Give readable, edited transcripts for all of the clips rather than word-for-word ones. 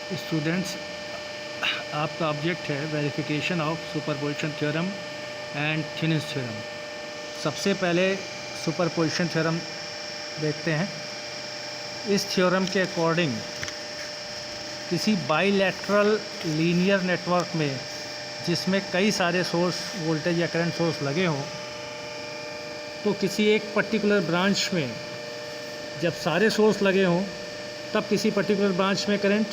Students, आपका object है verification of superposition theorem and Thevenin's theorem. सबसे पहले सुपरपोजिशन थ्योरम देखते हैं। इस थ्योरम के अकॉर्डिंग किसी बाईलैटरल लीनियर नेटवर्क में जिसमें कई सारे सोर्स वोल्टेज या करंट सोर्स लगे हों, तो किसी एक पर्टिकुलर ब्रांच में जब सारे सोर्स लगे हों तब किसी पर्टिकुलर ब्रांच में करंट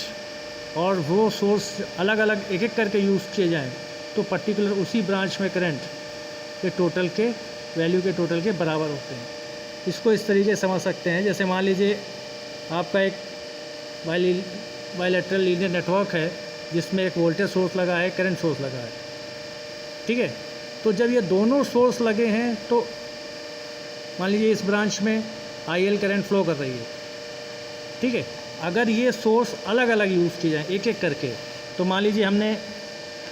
और वो सोर्स अलग अलग एक एक करके यूज़ किए जाएं तो पर्टिकुलर उसी ब्रांच में करंट के टोटल के वैल्यू के टोटल के बराबर होते हैं। इसको इस तरीके से समझ सकते हैं, जैसे मान लीजिए आपका एक बाईलैटरल लीनियर नेटवर्क है जिसमें एक वोल्टेज सोर्स लगा है, करंट सोर्स लगा है, ठीक है। तो जब ये दोनों सोर्स लगे हैं तो मान लीजिए इस ब्रांच में IL करंट फ्लो कर रही है, ठीक है। अगर ये सोर्स अलग अलग यूज़ किए जाएँ एक एक करके, तो मान लीजिए हमने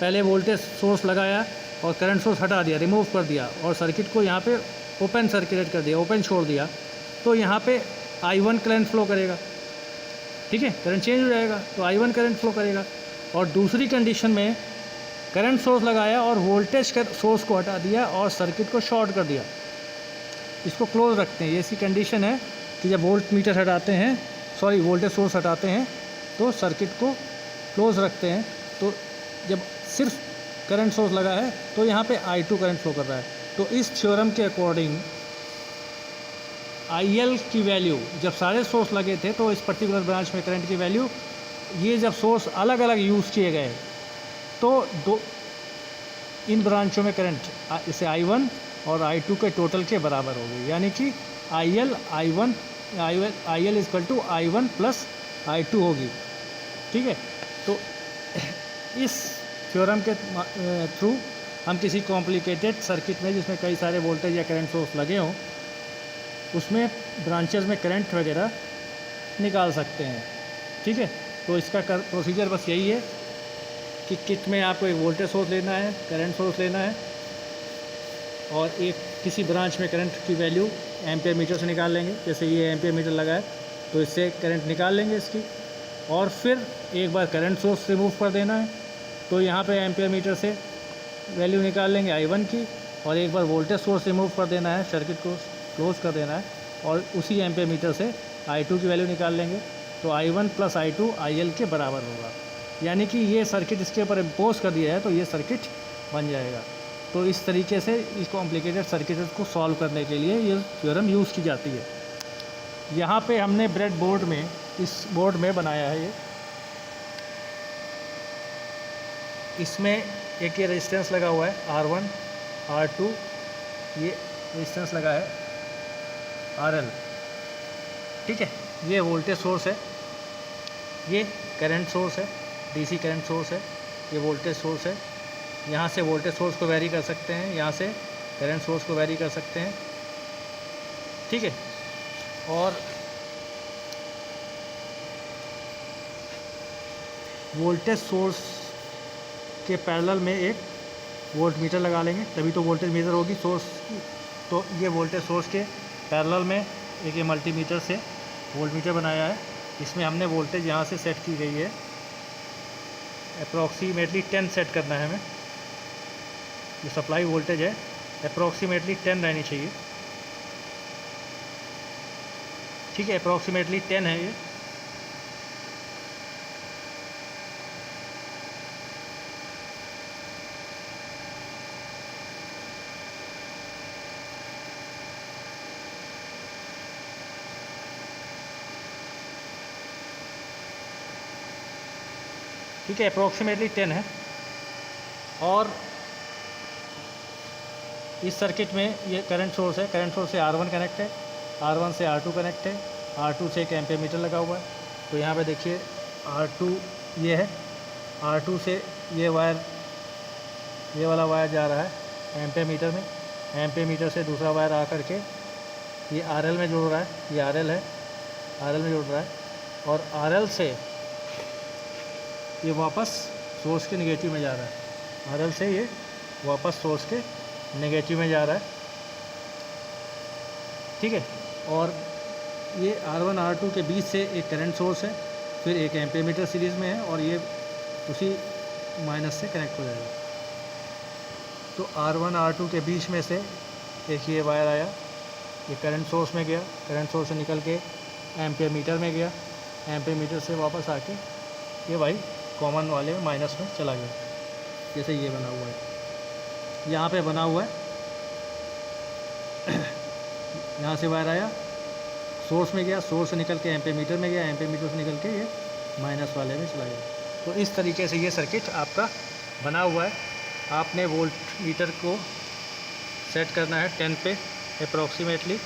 पहले वोल्टेज सोर्स लगाया और करंट सोर्स हटा दिया, रिमूव कर दिया और सर्किट को यहाँ पे ओपन सर्किटेड कर दिया, ओपन छोड़ दिया, तो यहाँ पे I1 करंट फ्लो करेगा, ठीक है। करंट चेंज हो जाएगा तो I1 करंट फ्लो करेगा। और दूसरी कंडीशन में करंट सोर्स लगाया और वोल्टेज सोर्स को हटा दिया और सर्किट को शॉर्ट कर दिया, इसको क्लोज रखते हैं। ये ऐसी कंडीशन है कि जब वोल्टमीटर हटाते हैं, वोल्टेज सोर्स हटाते हैं तो सर्किट को क्लोज रखते हैं। तो जब सिर्फ करंट सोर्स लगा है तो यहाँ पे I2 करंट फ्लो कर रहा है। तो इस थ्योरम के अकॉर्डिंग IL की वैल्यू जब सारे सोर्स लगे थे तो इस पर्टिकुलर ब्रांच में करंट की वैल्यू, ये जब सोर्स अलग अलग यूज़ किए गए तो इन ब्रांचों में करंट इसे I1 और I2 के टोटल के बराबर हो गई, यानी कि IL equal to I1 plus I2 होगी, ठीक है। तो इस थ्योरम के थ्रू हम किसी कॉम्प्लिकेटेड सर्किट में जिसमें कई सारे वोल्टेज या करंट सोर्स लगे हों उसमें ब्रांचेस में करंट वगैरह निकाल सकते हैं, ठीक है। तो इसका प्रोसीजर बस यही है कि किट में आपको एक वोल्टेज सोर्स लेना है, करंट सोर्स लेना है और एक किसी ब्रांच में करंट की वैल्यू एम्पियर मीटर से निकाल लेंगे। जैसे ये एम्पियर मीटर लगा है तो इससे करंट निकाल लेंगे इसकी, और फिर एक बार करंट सोर्स रिमूव कर देना है तो यहाँ पे एम्पियर मीटर से वैल्यू निकाल लेंगे I1 की, और एक बार वोल्टेज सोर्स रिमूव कर देना है, सर्किट को क्लोज कर देना है और उसी एम्पियर मीटर से I2 की वैल्यू निकाल लेंगे। तो I1 प्लस I2 IL के बराबर होगा, यानी कि ये सर्किट इसके ऊपर इम्पोज कर दिया है तो ये सर्किट बन जाएगा। तो इस तरीके से इस कॉम्प्लिकेटेड सर्किट को सॉल्व करने के लिए ये थ्योरम यूज़ की जाती है। यहाँ पे हमने ब्रेड बोर्ड में, इस बोर्ड में बनाया है ये, इसमें एक ये रेजिस्टेंस लगा हुआ है R1 R2, ये रेजिस्टेंस लगा है RL, ठीक है। ये वोल्टेज सोर्स है, ये करंट सोर्स है, DC करंट सोर्स है, ये वोल्टेज सोर्स है। यहाँ से वोल्टेज सोर्स को वैरी कर सकते हैं, यहाँ से करंट सोर्स को वैरी कर सकते हैं, ठीक है। और वोल्टेज सोर्स के पैरेलल में एक वोल्ट मीटर लगा लेंगे, तभी तो वोल्टेज मीटर होगी सोर्स की। तो ये वोल्टेज सोर्स के पैरेलल में एक ये मल्टीमीटर से वोल्ट मीटर बनाया है, इसमें हमने वोल्टेज यहाँ से सेट की गई है, अप्रॉक्सीमेटली 10 सेट करना है हमें। जो सप्लाई वोल्टेज है अप्रॉक्सीमेटली 10 रहनी चाहिए, ठीक है। अप्रॉक्सीमेटली 10 है ये, ठीक है, अप्रॉक्सीमेटली 10 है। और इस सर्किट में ये करंट सोर्स है, करंट सोर्स से R1 कनेक्ट है, R1 से R2 कनेक्ट है, R2 से एक एम्पियर मीटर लगा हुआ है। तो यहाँ पे देखिए R2 ये है, R2 से ये वायर, ये वाला वायर जा रहा है एम्पियर मीटर में, एम्पियर मीटर से दूसरा वायर आ करके ये RL में जुड़ रहा है, ये RL है, RL में जुड़ रहा है, और RL से ये वापस सोर्स के नेगेटिव में जा रहा है, RL से ये वापस सोर्स के नेगेटिव में जा रहा है, ठीक है। और ये R1 R2 के बीच से एक करंट सोर्स है, फिर एक एम्पीमीटर सीरीज़ में है और ये उसी माइनस से कनेक्ट हो जाएगा। तो R1 R2 के बीच में से एक ये वायर आया, ये करंट सोर्स में गया, करंट सोर्स से निकल के एम्पीमीटर में गया, एम्पीमीटर से वापस आके ये भाई कॉमन वाले माइनस में चला गया। जैसे ये बना हुआ है, यहाँ पे बना हुआ है यहाँ से वायर आया, सोर्स में गया, सोर्स से निकल के एम्पीमीटर में गया, एम्पीमीटर से निकल के ये माइनस वाले में चला गया। तो इस तरीके से ये सर्किट आपका बना हुआ है। आपने वोल्ट मीटर को सेट करना है 10 पे अप्रॉक्सीमेटली।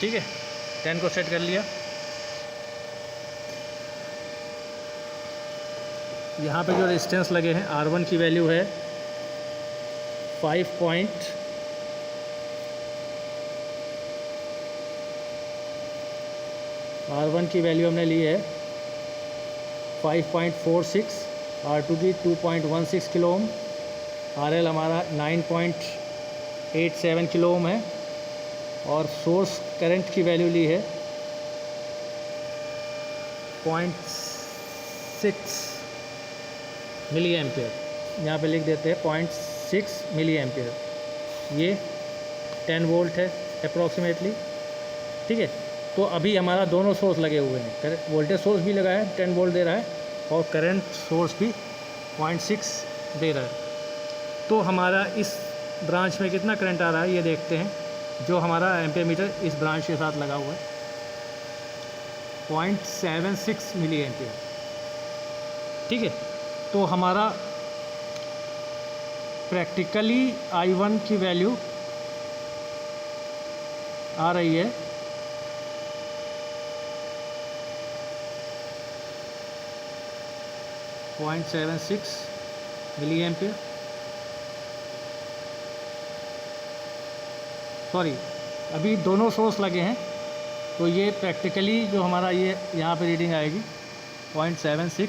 ठीक है, 10 को सेट कर लिया। यहाँ पे जो रेजिस्टेंस लगे हैं, R1 की वैल्यू है 5 R1 की वैल्यू हमने ली है 5.46, R2 की 2.16 किलो ओम, RL हमारा 9.87 किलो ओम है और सोर्स करंट की वैल्यू ली है 0.6 मिली एम्पियर। यहाँ पे लिख देते हैं 0.6 मिली एम्पियर। ये 10 वोल्ट है अप्रॉक्सीमेटली। ठीक है, तो अभी हमारा दोनों सोर्स लगे हुए हैं, वोल्टेज सोर्स भी लगा है 10 वोल्ट दे रहा है और करंट सोर्स भी 0.6 दे रहा है। तो हमारा इस ब्रांच में कितना करंट आ रहा है ये देखते हैं। जो हमारा एम्पीमीटर इस ब्रांच के साथ लगा हुआ है 0.76 मिली एम्पियर। ठीक है, तो हमारा प्रैक्टिकली I1 की वैल्यू आ रही है 0.76 मिली एम्पियर। सॉरी, अभी दोनों सोर्स लगे हैं तो ये प्रैक्टिकली जो हमारा ये यहाँ पे रीडिंग आएगी 0.76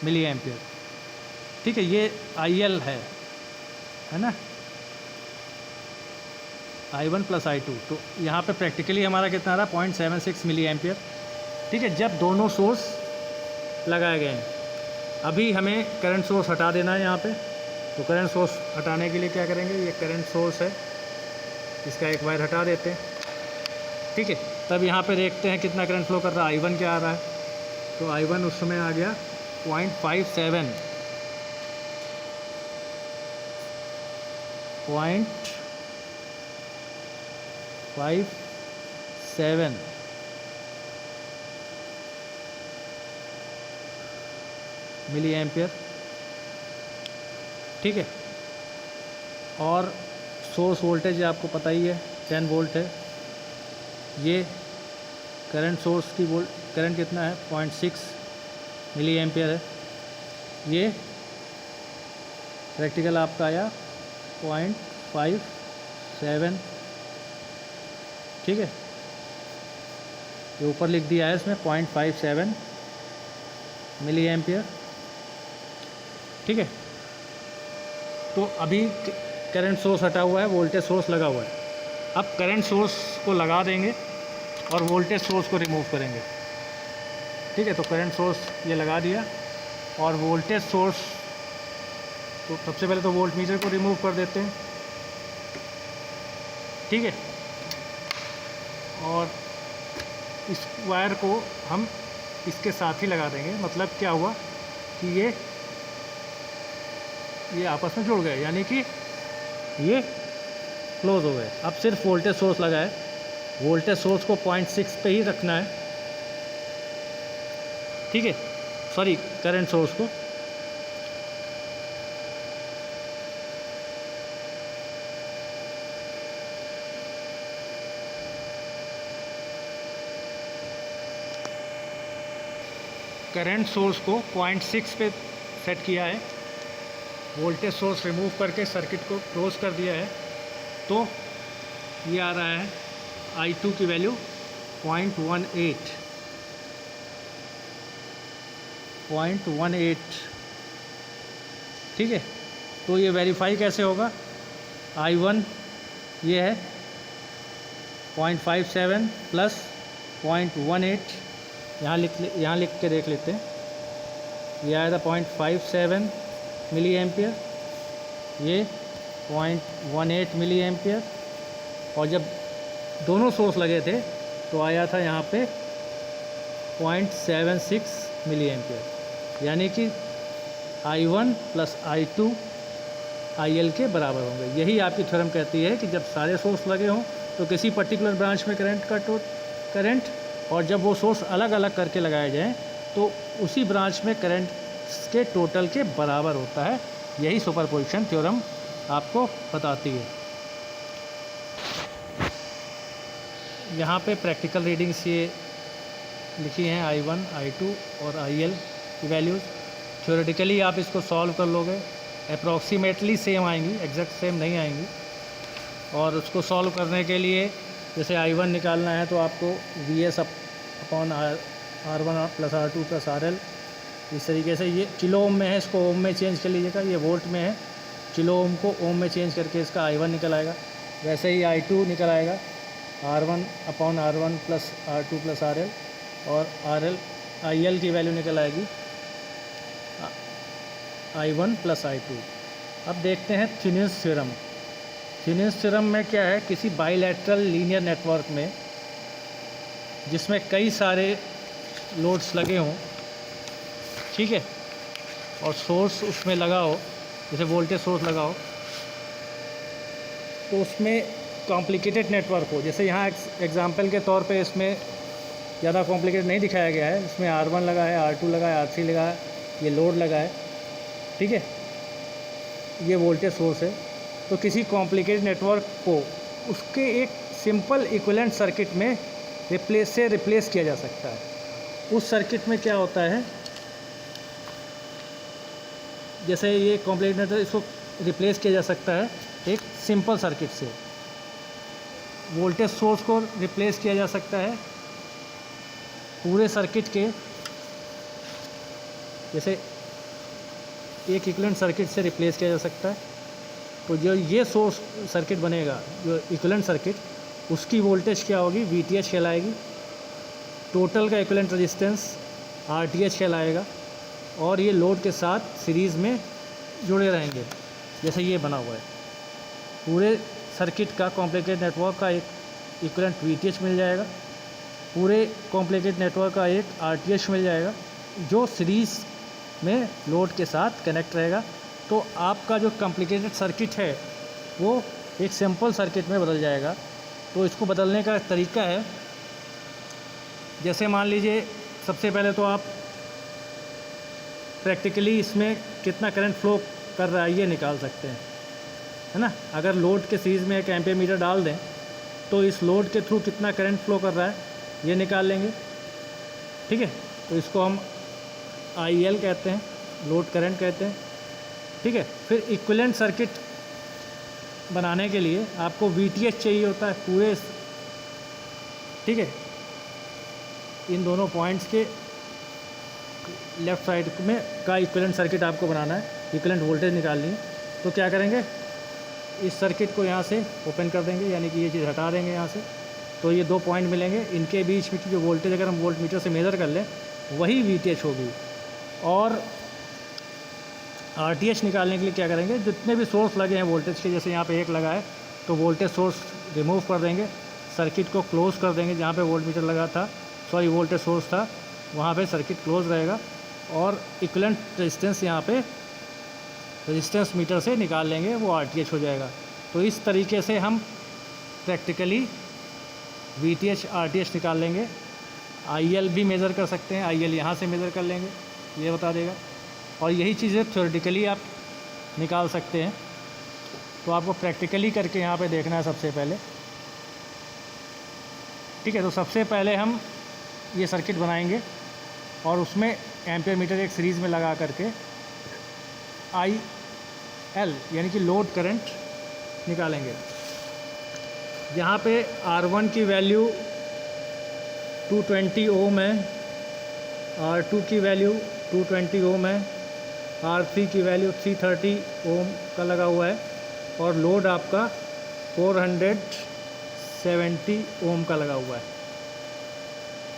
मिली एम्पियर। ठीक है, ये IL है ना, I1 प्लस I2। तो यहाँ पे प्रैक्टिकली हमारा कितना आ रहा है 0.76 मिली एम्पियर। ठीक है, जब दोनों सोर्स लगाए गए हैं। अभी हमें करंट सोर्स हटा देना है यहाँ पे। तो करंट सोर्स हटाने के लिए क्या करेंगे, ये करंट सोर्स है, इसका एक वायर हटा देते हैं। ठीक है, तब यहाँ पे देखते हैं कितना करंट फ्लो कर रहा है, I1 क्या आ रहा है। तो I1 उस समय आ गया 0.57 मिली एम्पियर। ठीक है, और सोर्स वोल्टेज आपको पता ही है 10 वोल्ट है। ये करंट सोर्स की करंट कितना है 0.6 मिली एम्पियर है। ये प्रैक्टिकल आपका आया 0.57। ठीक है, ये ऊपर लिख दिया है इसमें 0.57 मिली एम्पियर। ठीक है, तो अभी करंट सोर्स हटा हुआ है, वोल्टेज सोर्स लगा हुआ है। अब करंट सोर्स को लगा देंगे और वोल्टेज सोर्स को रिमूव करेंगे। ठीक है, तो करंट सोर्स ये लगा दिया और वोल्टेज सोर्स, तो सबसे पहले तो वोल्ट मीटर को रिमूव कर देते हैं। ठीक है, और इस वायर को हम इसके साथ ही लगा देंगे। मतलब क्या हुआ कि ये आपस में जुड़ गए, यानी कि ये क्लोज हो गए। अब सिर्फ वोल्टेज सोर्स लगा है, वोल्टेज सोर्स को 0.6 पे ही रखना है। ठीक है, सॉरी, करंट सोर्स को। करंट सोर्स को 0.6 पे सेट किया है, वोल्टेज सोर्स रिमूव करके सर्किट को क्लोज कर दिया है। तो ये आ रहा है I2 की वैल्यू 0.18। ठीक है, तो ये वेरीफाई कैसे होगा, I1 ये है 0.57 प्लस 0.18, यहाँ लिख के देख लेते हैं। ये आया था 0.57 मिली एम्पियर, ये 0.18 मिली एम्पियर, और जब दोनों सोर्स लगे थे तो आया था यहाँ पे 0.76 मिली एम्पियर, यानी कि I1 प्लस I2 IL के बराबर होंगे। यही आपकी थ्योरम कहती है कि जब सारे सोर्स लगे हों तो किसी पर्टिकुलर ब्रांच में करंट, और जब वो सोर्स अलग अलग करके लगाए जाएं तो उसी ब्रांच में करंट के टोटल के बराबर होता है। यही सुपरपोजिशन थ्योरम आपको बताती है। यहाँ पे प्रैक्टिकल रीडिंग्स ये लिखी हैं, I1, I2 और IL की वैल्यूज़। थ्योरेटिकली आप इसको सॉल्व कर लोगे, अप्रॉक्सीमेटली सेम आएंगी, एग्जैक्ट सेम नहीं आएंगी। और उसको सॉल्व करने के लिए जैसे I1 निकालना है तो आपको VS upon R1 plus R2 plus RL, इस तरीके से, ये किलो ओम में है, इसको ओम में चेंज कर लीजिएगा, ये वोल्ट में है, किलो ओम को ओम में चेंज करके इसका I1 निकल आएगा। वैसे ही I2 निकल आएगा, R1 upon R1 plus R2 plus RL, और IL की वैल्यू निकल आएगी I1 प्लस I2। अब देखते हैं थेवेनिन्स थ्योरम। थेवेनिन्स थ्योरम में क्या है, किसी बाइलैटरल लीनियर नेटवर्क में जिसमें कई सारे लोड्स लगे हों, ठीक है, और सोर्स उसमें लगा हो, जैसे वोल्टेज सोर्स लगा हो, तो उसमें कॉम्प्लिकेटेड नेटवर्क हो। जैसे यहाँ एग्जांपल के तौर पे इसमें ज़्यादा कॉम्प्लिकेटेड नहीं दिखाया गया है, इसमें R1 लगा है, R2 लगा है, R3 लगा है, ये लोड लगा है, ठीक है, ये वोल्टेज सोर्स है। तो किसी कॉम्प्लिकेटेड नेटवर्क को उसके एक सिंपल इक्विवेलेंट सर्किट में रिप्लेस किया जा सकता है। उस सर्किट में क्या होता है, जैसे ये कॉम्प्लिकेटेड नेटवर्क, इसको रिप्लेस किया जा सकता है एक सिंपल सर्किट से। वोल्टेज सोर्स को रिप्लेस किया जा सकता है पूरे सर्किट के, जैसे एक इक्विवेलेंट सर्किट से रिप्लेस किया जा सकता है। तो जो ये सोर्स सर्किट बनेगा, जो इक्विवेलेंट सर्किट, उसकी वोल्टेज क्या होगी, VTH कहलाएगी, टोटल का इक्विवेलेंट रेजिस्टेंस RTH कहलाएगा, और ये लोड के साथ सीरीज़ में जुड़े रहेंगे, जैसे ये बना हुआ है। पूरे सर्किट का कॉम्प्लिकेटेड नेटवर्क का एक इक्विवेलेंट VTH मिल जाएगा, पूरे कॉम्प्लिकेटेड नेटवर्क का एक RTH मिल जाएगा, जो सीरीज़ में लोड के साथ कनेक्ट रहेगा। तो आपका जो कॉम्प्लिकेटेड सर्किट है वो एक सिंपल सर्किट में बदल जाएगा। तो इसको बदलने का तरीका है, जैसे मान लीजिए सबसे पहले तो आप प्रैक्टिकली इसमें कितना करंट फ्लो कर रहा है ये निकाल सकते हैं, है ना। अगर लोड के सीरीज़ में एक एम्पीयर मीटर डाल दें तो इस लोड के थ्रू कितना करंट फ्लो कर रहा है ये निकाल लेंगे, ठीक है। तो इसको हम IL कहते हैं, लोड करंट कहते हैं, ठीक है। फिर इक्विवेलेंट सर्किट बनाने के लिए आपको VTH चाहिए होता है पूरे, ठीक है, इन दोनों पॉइंट्स के लेफ़्ट साइड में का इक्विवेलेंट सर्किट आपको बनाना है, इक्विवेलेंट वोल्टेज निकालनी है। तो क्या करेंगे, इस सर्किट को यहाँ से ओपन कर देंगे, यानी कि ये चीज़ हटा देंगे यहाँ से, तो ये दो पॉइंट मिलेंगे, इनके बीच में की जो वोल्टेज अगर हम वोल्ट मीटर से मेज़र कर लें वही VTH होगी। और RTH निकालने के लिए क्या करेंगे, जितने भी सोर्स लगे हैं वोल्टेज के, जैसे यहाँ पे एक लगा है तो वोल्टेज सोर्स रिमूव कर देंगे, सर्किट को क्लोज़ कर देंगे, जहाँ पे वोल्ट मीटर लगा था, सॉरी वोल्टेज सोर्स था, वहाँ पे सर्किट क्लोज रहेगा, और इक्विवेलेंट रेजिस्टेंस यहाँ पे रेजिस्टेंस मीटर से निकाल लेंगे, वो RTH हो जाएगा। तो इस तरीके से हम प्रैक्टिकली VTH RTH निकाल लेंगे। IL भी मेज़र कर सकते हैं, IL यहाँ से मेज़र कर लेंगे, ये बता देगा। और यही चीज़ें थ्योरेटिकली आप निकाल सकते हैं। तो आपको प्रैक्टिकली करके यहाँ पे देखना है सबसे पहले, ठीक है। तो सबसे पहले हम ये सर्किट बनाएंगे और उसमें एम्पीयर मीटर एक सीरीज़ में लगा करके IL यानी कि लोड करंट निकालेंगे। यहाँ पे R1 की वैल्यू 220 ओम है, R2 की वैल्यू 220 ओम है, R3 की वैल्यू 330 ओम का लगा हुआ है, और लोड आपका 470 ओम का लगा हुआ है।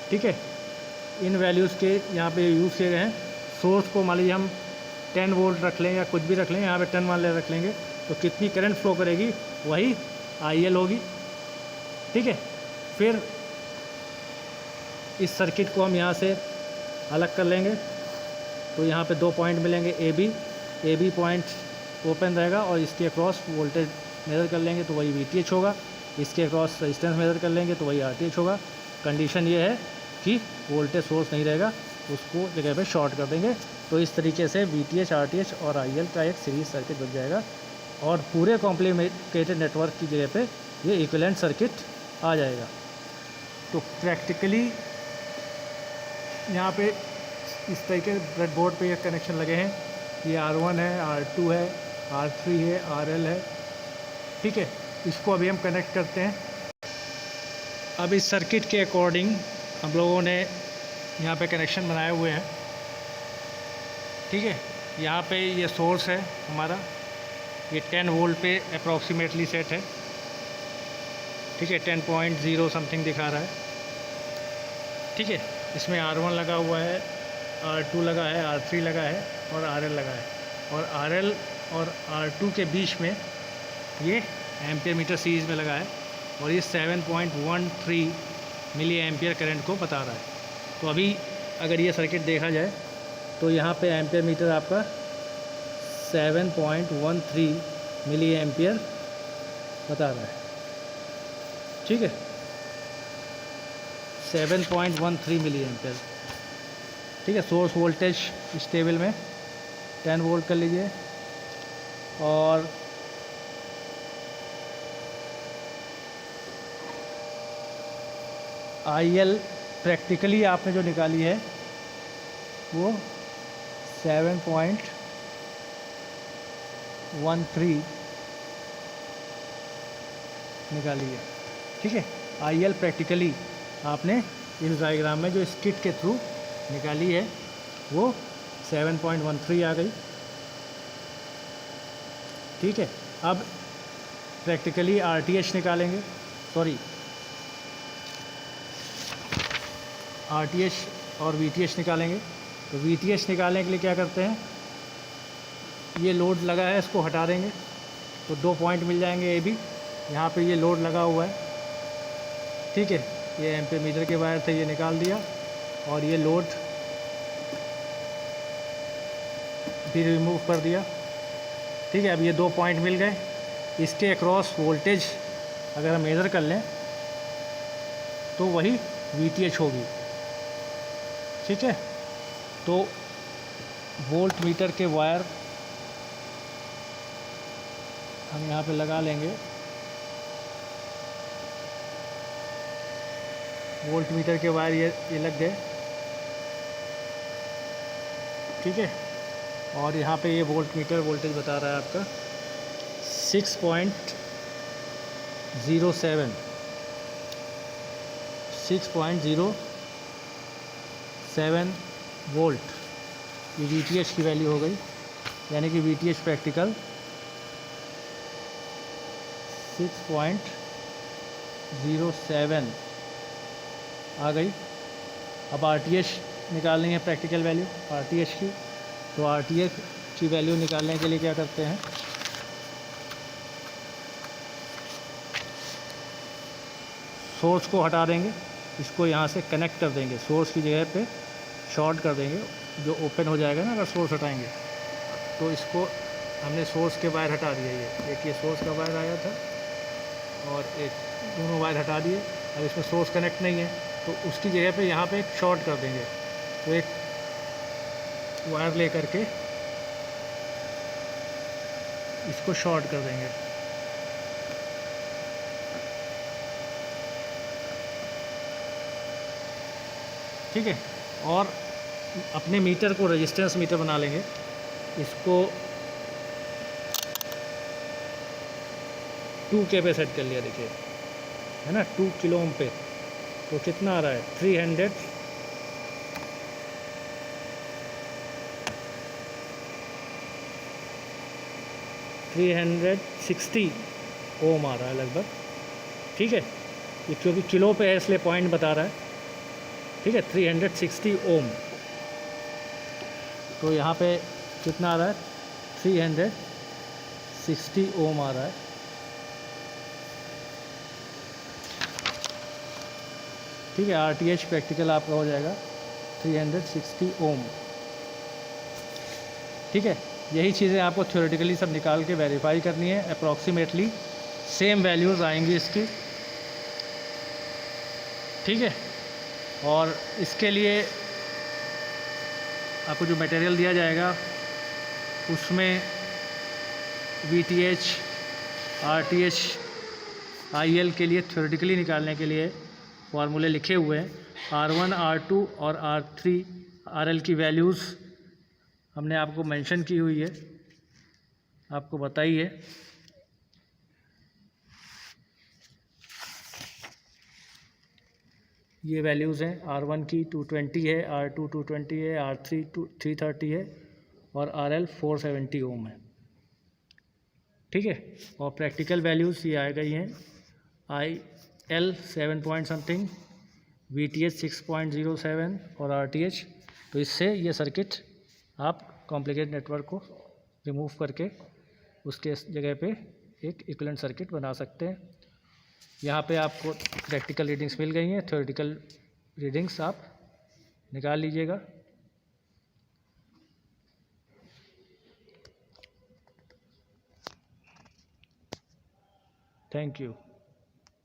ठीक है, इन वैल्यूज़ के यहाँ पे यूज़ किए गए हैं। सोर्स को मान लीजिए हम 10 वोल्ट रख लें या कुछ भी रख लें, यहाँ पे 10 मान ले रख लेंगे, तो कितनी करंट फ्लो करेगी वही IL होगी। ठीक है, फिर इस सर्किट को हम यहाँ से अलग कर लेंगे, तो यहाँ पे 2 पॉइंट मिलेंगे ए बी पॉइंट ओपन रहेगा और इसके अक्रॉस वोल्टेज मेज़र कर लेंगे तो वही VTH होगा, इसके अक्रॉस रेजिस्टेंस मेज़र कर लेंगे तो वही RTH होगा। कंडीशन ये है कि वोल्टेज सोर्स नहीं रहेगा, उसको जगह पे शॉर्ट कर देंगे। तो इस तरीके से VTH, RTH और IL का एक सीरीज सर्किट बन जाएगा और पूरे कॉम्प्लीमेंटेड नेटवर्क की जगह पे ये इक्विवेलेंट सर्किट आ जाएगा। तो प्रैक्टिकली यहाँ पे इस तरीके ब्रेडबोर्ड पे ये कनेक्शन लगे हैं, ये R1 है, R2 है, R3 है, RL है। ठीक है, इसको अभी हम कनेक्ट करते हैं। अब इस सर्किट के अकॉर्डिंग हम लोगों ने यहाँ पे कनेक्शन बनाए हुए हैं। ठीक है, यहाँ पे ये सोर्स है हमारा, ये 10 वोल्ट पे अप्रॉक्सीमेटली सेट है। ठीक है, 10.0 समथिंग दिखा रहा है। ठीक है, इसमें R1 लगा हुआ है, R2 लगा है, R3 लगा है और RL लगा है, और RL और R2 के बीच में ये एम्पियर मीटर सीरीज़ में लगा है और ये 7.13 मिली एम्पियर करंट को बता रहा है। तो अभी अगर ये सर्किट देखा जाए तो यहाँ पे एम्पियर मीटर आपका 7.13 मिली एम्पियर बता रहा है। ठीक है, 7.13 मिली एम्पियर। ठीक है, सोर्स वोल्टेज स्टेबल में 10 वोल्ट कर लीजिए और IL प्रैक्टिकली आपने जो निकाली है वो 7.13 निकाली है। ठीक है, IL प्रैक्टिकली आपने इस डायग्राम में जो स्किट के थ्रू निकाली है वो 7.13 आ गई। ठीक है, अब प्रैक्टिकली RTH निकालेंगे, RTH और VTH निकालेंगे। तो VTH निकालने के लिए क्या करते हैं, ये लोड लगा है इसको हटा देंगे तो 2 पॉइंट मिल जाएंगे AB। यहाँ पे ये लोड लगा हुआ है। ठीक है, ये एम्पियर मीटर के वायर थे, ये निकाल दिया और ये लोड भी रिमूव कर दिया। ठीक है, अब ये 2 पॉइंट मिल गए। इसके अक्रॉस वोल्टेज अगर हम मेज़र कर लें तो वही VTH होगी। ठीक है, तो वोल्ट मीटर के वायर हम यहाँ पे लगा लेंगे। वोल्ट मीटर के वायर ये लग गए। ठीक है, और यहाँ पे ये वोल्ट मीटर वोल्टेज बता रहा है आपका 6.07 वोल्ट। ये VTH की वैल्यू हो गई, यानी कि VTH प्रैक्टिकल 6.07 आ गई। अब RTH निकालनी है प्रैक्टिकल वैल्यू RTH की। तो RTH की वैल्यू निकालने के लिए क्या करते हैं, सोर्स को हटा देंगे, इसको यहाँ से कनेक्ट कर देंगे, सोर्स की जगह पे शॉर्ट कर देंगे, जो ओपन हो जाएगा ना अगर सोर्स हटाएंगे। तो इसको हमने सोर्स के वायर हटा दिए, ये सोर्स का वायर आया था और एक दोनों वायर हटा दिए। अब इसमें सोर्स कनेक्ट नहीं है तो उसकी जगह पे यहाँ पे एक शॉर्ट कर देंगे। तो एक वायर ले करके इसको शॉर्ट कर देंगे। ठीक है, और अपने मीटर को रेजिस्टेंस मीटर बना लेंगे। इसको 2K पे सेट कर लिया, देखिए है ना, 2 किलो ओम पे। तो कितना आ रहा है 360 ओम आ रहा है लगभग, ठीक है। ये क्योंकि किलो पे है इसलिए पॉइंट बता रहा है, ठीक है। 360 ओम, तो यहाँ पे कितना आ रहा है, 360 ओम आ रहा है, ठीक है। RTH प्रैक्टिकल आपका हो जाएगा 360 ओम, ठीक है। यही चीज़ें आपको थ्योरेटिकली सब निकाल के वेरीफाई करनी है। अप्रॉक्सीमेटली सेम वैल्यूज़ आएंगी इसकी, ठीक है। और इसके लिए आपको जो मटेरियल दिया जाएगा उसमें VTH, RTH, IL के लिए थ्योरेटिकली निकालने के लिए फार्मूले लिखे हुए हैं। R1, R2 और R3, RL की वैल्यूज़ हमने आपको मेंशन की हुई है, आपको बताई है। ये वैल्यूज़ हैं, R1 की 220 है, R2 220 है, R3 330 है और RL 470 ओम है, ठीक है। और प्रैक्टिकल वैल्यूज़ ये आ गई हैं, IL 7 पॉइंट समथिंग, VTH 6.07 और RTH। तो इससे ये सर्किट आप कॉम्प्लिकेटेड नेटवर्क को रिमूव करके उसके जगह पे एक इक्विवेलेंट सर्किट बना सकते हैं। यहाँ पे आपको प्रैक्टिकल रीडिंग्स मिल गई हैं, थ्योरेटिकल रीडिंग्स आप निकाल लीजिएगा। Thank you.